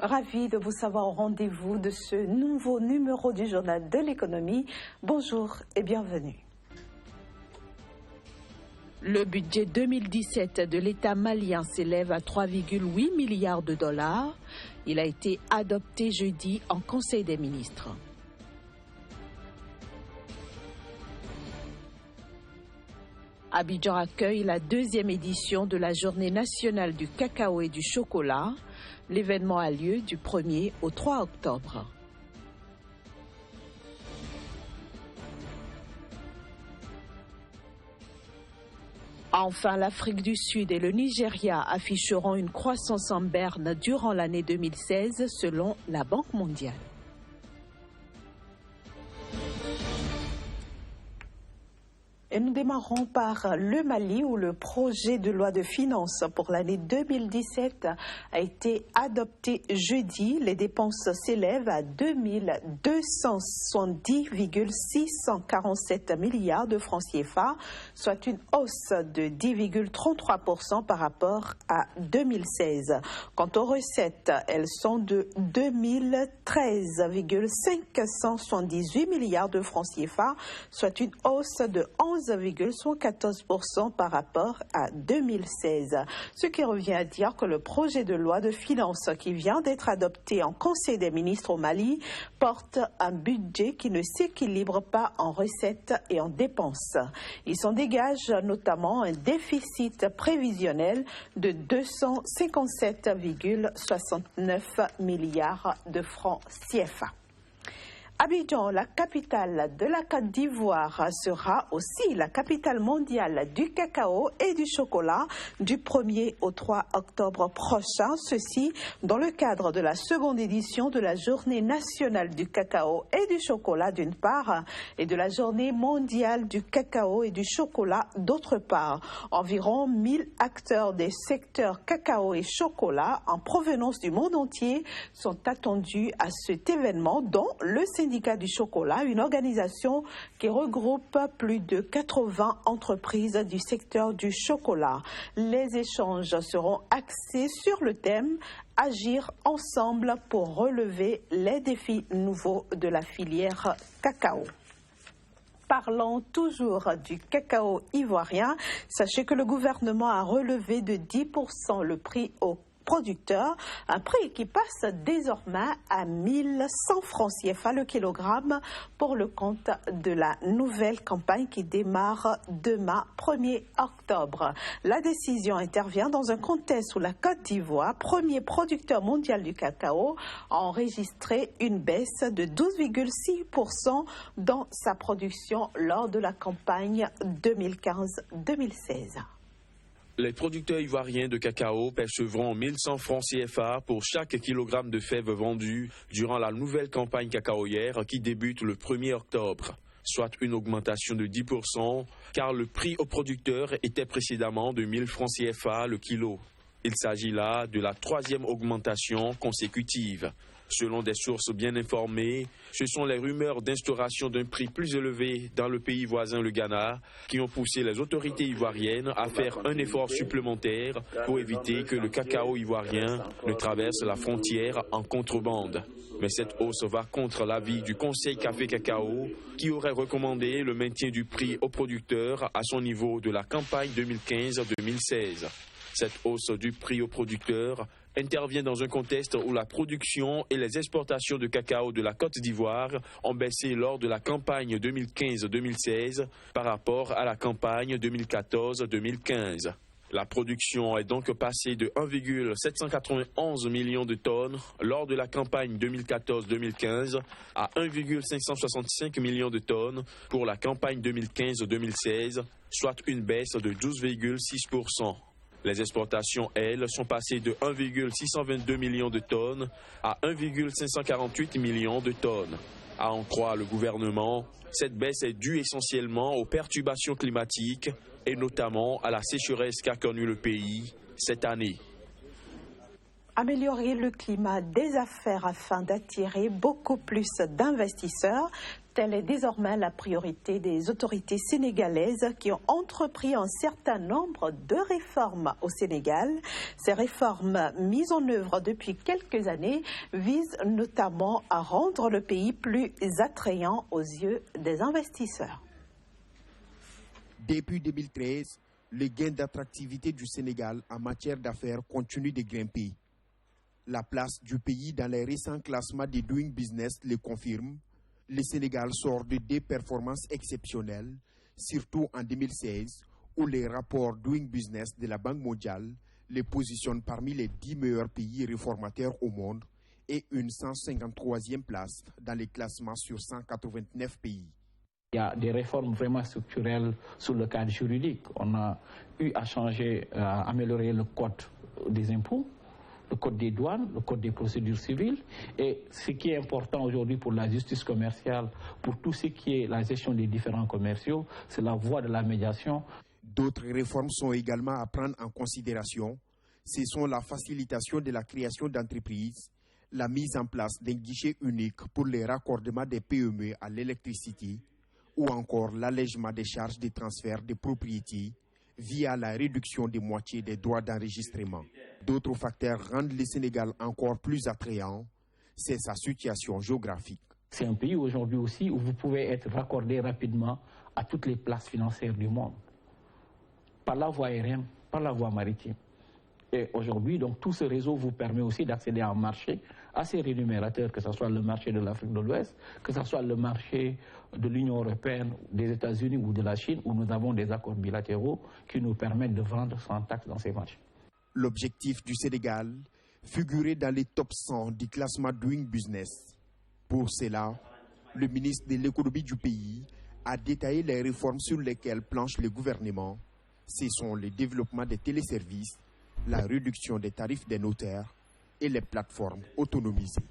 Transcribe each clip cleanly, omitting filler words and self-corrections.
Ravi de vous savoir au rendez-vous de ce nouveau numéro du Journal de l'économie. Bonjour et bienvenue. Le budget 2017 de l'État malien s'élève à 3,8 milliards de dollars. Il a été adopté jeudi en Conseil des ministres. Abidjan accueille la deuxième édition de la Journée nationale du cacao et du chocolat. L'événement a lieu du 1er au 3 octobre. Enfin, l'Afrique du Sud et le Nigeria afficheront une croissance en berne durant l'année 2016 selon la Banque mondiale. Et nous démarrons par le Mali où le projet de loi de finances pour l'année 2017 a été adopté jeudi. Les dépenses s'élèvent à 2 270,647 milliards de francs CFA, soit une hausse de 10,33% par rapport à 2016. Quant aux recettes, elles sont de 2013,578 milliards de francs CFA, soit une hausse de 11,14% par rapport à 2016. Ce qui revient à dire que le projet de loi de finances qui vient d'être adopté en Conseil des ministres au Mali porte un budget qui ne s'équilibre pas en recettes et en dépenses. Il s'en dégage notamment un déficit prévisionnel de 257,69 milliards de francs CFA. Abidjan, la capitale de la Côte d'Ivoire, sera aussi la capitale mondiale du cacao et du chocolat du 1er au 3 octobre prochain. Ceci dans le cadre de la seconde édition de la Journée nationale du cacao et du chocolat d'une part et de la Journée mondiale du cacao et du chocolat d'autre part. Environ 1000 acteurs des secteurs cacao et chocolat en provenance du monde entier sont attendus à cet événement dont le syndicat du chocolat, une organisation qui regroupe plus de 80 entreprises du secteur du chocolat. Les échanges seront axés sur le thème « Agir ensemble pour relever les défis nouveaux de la filière cacao ». Parlons toujours du cacao ivoirien. Sachez que le gouvernement a relevé de 10% le prix au producteurs, un prix qui passe désormais à 1100 francs CFA le kilogramme pour le compte de la nouvelle campagne qui démarre demain 1er octobre. La décision intervient dans un contexte où la Côte d'Ivoire, premier producteur mondial du cacao, a enregistré une baisse de 12,6% dans sa production lors de la campagne 2015-2016. Les producteurs ivoiriens de cacao percevront 1100 francs CFA pour chaque kilogramme de fèves vendues durant la nouvelle campagne cacaoyère qui débute le 1er octobre, soit une augmentation de 10%, car le prix aux producteurs était précédemment de 1000 francs CFA le kilo. Il s'agit là de la troisième augmentation consécutive. Selon des sources bien informées, ce sont les rumeurs d'instauration d'un prix plus élevé dans le pays voisin, le Ghana, qui ont poussé les autorités ivoiriennes à faire un effort supplémentaire pour éviter que le cacao ivoirien ne traverse la frontière en contrebande. Mais cette hausse va contre l'avis du Conseil Café Cacao, qui aurait recommandé le maintien du prix aux producteurs à son niveau de la campagne 2015-2016. Cette hausse du prix aux producteurs intervient dans un contexte où la production et les exportations de cacao de la Côte d'Ivoire ont baissé lors de la campagne 2015-2016 par rapport à la campagne 2014-2015. La production est donc passée de 1,791 millions de tonnes lors de la campagne 2014-2015 à 1,565 millions de tonnes pour la campagne 2015-2016, soit une baisse de 12,6%. Les exportations, elles, sont passées de 1,622 millions de tonnes à 1,548 millions de tonnes. À en croire le gouvernement, cette baisse est due essentiellement aux perturbations climatiques et notamment à la sécheresse qu'a connue le pays cette année. Améliorer le climat des affaires afin d'attirer beaucoup plus d'investisseurs, telle est désormais la priorité des autorités sénégalaises qui ont entrepris un certain nombre de réformes au Sénégal. Ces réformes mises en œuvre depuis quelques années visent notamment à rendre le pays plus attrayant aux yeux des investisseurs. Depuis 2013, le gain d'attractivité du Sénégal en matière d'affaires continue de grimper. La place du pays dans les récents classements des Doing Business le confirme. Le Sénégal sort de deux performances exceptionnelles, surtout en 2016, où les rapports Doing Business de la Banque mondiale les positionnent parmi les 10 meilleurs pays réformateurs au monde et une 153e place dans les classements sur 189 pays. Il y a des réformes vraiment structurelles sur le cadre juridique. On a eu à changer, à améliorer le code des impôts, le code des douanes, le code des procédures civiles. Et ce qui est important aujourd'hui pour la justice commerciale, pour tout ce qui est la gestion des différends commerciaux, c'est la voie de la médiation. D'autres réformes sont également à prendre en considération. Ce sont la facilitation de la création d'entreprises, la mise en place d'un guichet unique pour les raccordements des PME à l'électricité, ou encore l'allègement des charges de transfert de propriété via la réduction de moitié des droits d'enregistrement. D'autres facteurs rendent le Sénégal encore plus attrayant, c'est sa situation géographique. C'est un pays aujourd'hui aussi où vous pouvez être raccordé rapidement à toutes les places financières du monde, par la voie aérienne, par la voie maritime. Et aujourd'hui, donc, tout ce réseau vous permet aussi d'accéder à un marché assez rémunérateur, que ce soit le marché de l'Afrique de l'Ouest, que ce soit le marché de l'Union européenne, des États-Unis ou de la Chine, où nous avons des accords bilatéraux qui nous permettent de vendre sans taxe dans ces marchés. L'objectif du Sénégal, figurer dans les top 100 du classement Doing Business. Pour cela, le ministre de l'économie du pays a détaillé les réformes sur lesquelles planche le gouvernement. Ce sont le développement des téléservices, la réduction des tarifs des notaires et les plateformes autonomisées.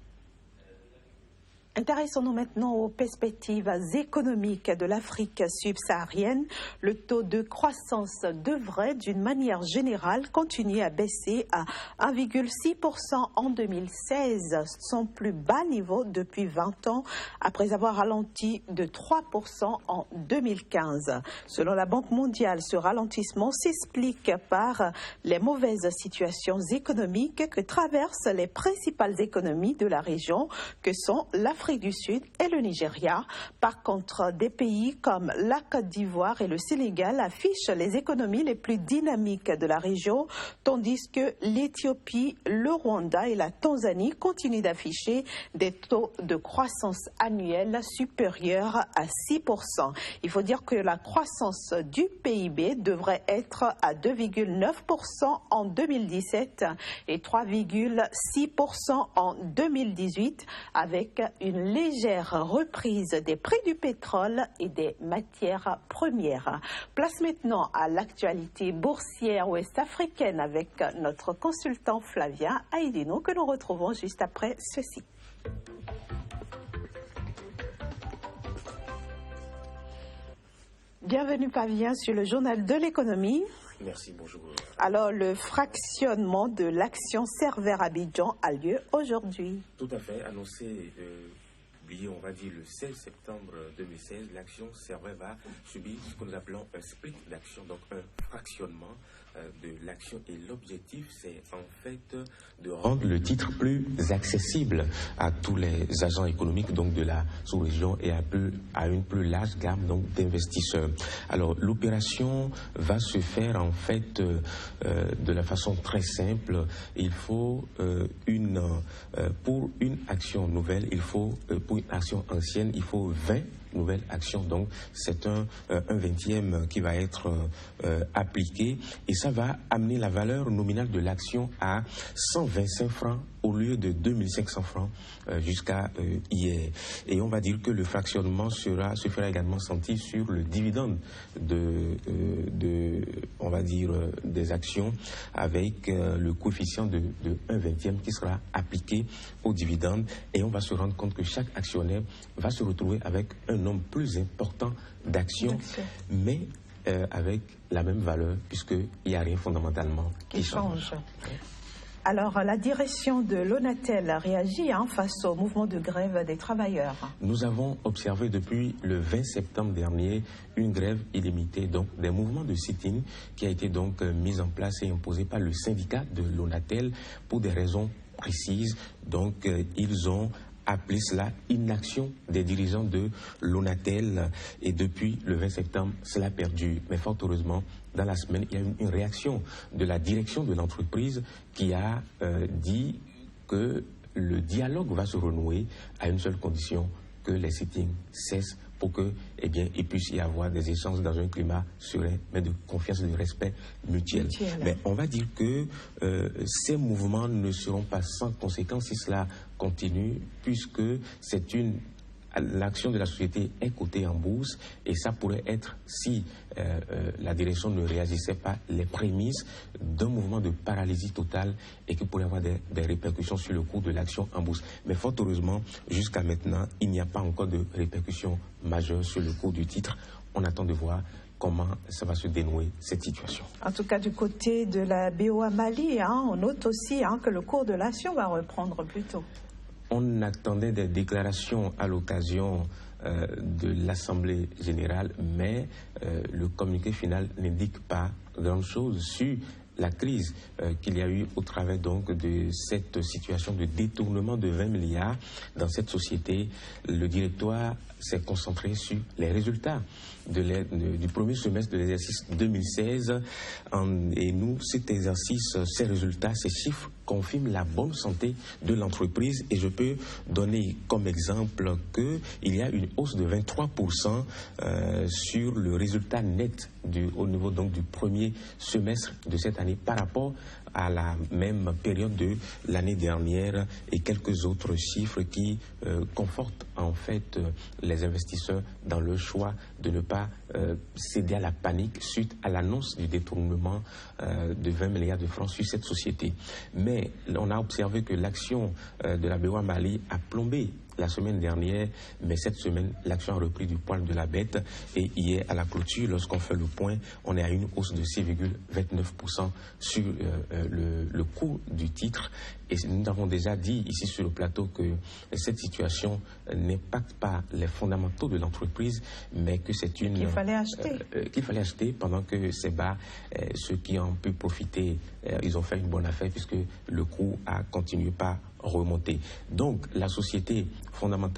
Intéressons-nous maintenant aux perspectives économiques de l'Afrique subsaharienne. Le taux de croissance devrait, d'une manière générale, continuer à baisser à 1,6% en 2016, son plus bas niveau depuis 20 ans, après avoir ralenti de 3% en 2015. Selon la Banque mondiale, ce ralentissement s'explique par les mauvaises situations économiques que traversent les principales économies de la région, que sont l'Afrique du Sud et le Nigeria. Par contre, des pays comme la Côte d'Ivoire et le Sénégal affichent les économies les plus dynamiques de la région, tandis que l'Éthiopie, le Rwanda et la Tanzanie continuent d'afficher des taux de croissance annuelle supérieurs à 6%. Il faut dire que la croissance du PIB devrait être à 2,9% en 2017 et 3,6% en 2018, avec une légère reprise des prix du pétrole et des matières premières. Place maintenant à l'actualité boursière ouest-africaine avec notre consultant Flavien Aïdino que nous retrouvons juste après ceci. Bienvenue Flavien sur le journal de l'économie. Merci, bonjour. Alors, le fractionnement de l'action Servère Abidjan a lieu aujourd'hui. Tout à fait, annoncé, on va dire le 16 septembre 2016, l'action Servère va subir ce que nous appelons un split d'action, donc un fractionnement de l'action. Et l'objectif, c'est en fait de rendre le titre plus accessible à tous les agents économiques donc de la sous-région et à une plus large gamme donc d'investisseurs. Alors l'opération va se faire en fait de la façon très simple. Il faut pour une action nouvelle, pour une action ancienne, il faut 20 nouvelle action. Donc c'est un 20e qui va être appliqué et ça va amener la valeur nominale de l'action à 125 francs au lieu de 2500 francs jusqu'à hier. Et on va dire que le fractionnement se fera également sentir sur le dividende on va dire, des actions avec le coefficient de 1/20 qui sera appliqué au dividende et on va se rendre compte que chaque actionnaire va se retrouver avec un nombre plus important d'actions, mais avec la même valeur puisqu'il n'y a rien fondamentalement qui change. Alors, la direction de l'ONATEL réagit face au mouvement de grève des travailleurs. Nous avons observé depuis le 20 septembre dernier une grève illimitée, donc des mouvements de sit-in qui a été donc mis en place et imposé par le syndicat de l'ONATEL pour des raisons précises. Donc, ils ont appelé cela inaction des dirigeants de l'ONATEL et depuis le 20 septembre, cela perdure. Mais fort heureusement, dans la semaine, il y a eu une réaction de la direction de l'entreprise qui a dit que le dialogue va se renouer à une seule condition, que les sittings cessent pour que, eh bien, il puisse y avoir des échanges dans un climat serein, mais de confiance et de respect mutuel. Mais on va dire que ces mouvements ne seront pas sans conséquences si cela continue, puisque c'est l'action de la société est cotée en bourse et ça pourrait être, si la direction ne réagissait pas, les prémices d'un mouvement de paralysie totale et qui pourrait avoir des répercussions sur le cours de l'action en bourse. Mais fort heureusement, jusqu'à maintenant, il n'y a pas encore de répercussions majeures sur le cours du titre. On attend de voir comment ça va se dénouer, cette situation. En tout cas, du côté de la BOA Mali, on note aussi que le cours de l'action va reprendre plus tôt. On attendait des déclarations à l'occasion de l'Assemblée générale, mais le communiqué final n'indique pas grand-chose sur la crise qu'il y a eu au travers donc de cette situation de détournement de 20 milliards dans cette société. Le directoire s'est concentré sur les résultats du premier semestre de l'exercice 2016. Et nous, cet exercice, ces résultats, ces chiffres confirment la bonne santé de l'entreprise. Et je peux donner comme exemple qu'il y a une hausse de 23% sur le résultat net au niveau donc du premier semestre de cette année par rapport à la même période de l'année dernière, et quelques autres chiffres qui confortent en fait les investisseurs dans le choix de ne pas céder à la panique suite à l'annonce du détournement de 20 milliards de francs sur cette société. Mais on a observé que l'action de la BOA Mali a plombé la semaine dernière, mais cette semaine, l'action a repris du poil de la bête. Et hier, à la clôture, lorsqu'on fait le point, on est à une hausse de 6,29% sur le cours du titre. Et nous avons déjà dit ici sur le plateau que cette situation n'impacte pas les fondamentaux de l'entreprise, mais que c'est une... Qu'il fallait acheter. Qu'il fallait acheter pendant que c'est bas. Ceux qui ont pu profiter, ils ont fait une bonne affaire puisque le cours a continué par remonter. Donc, la société fondamentale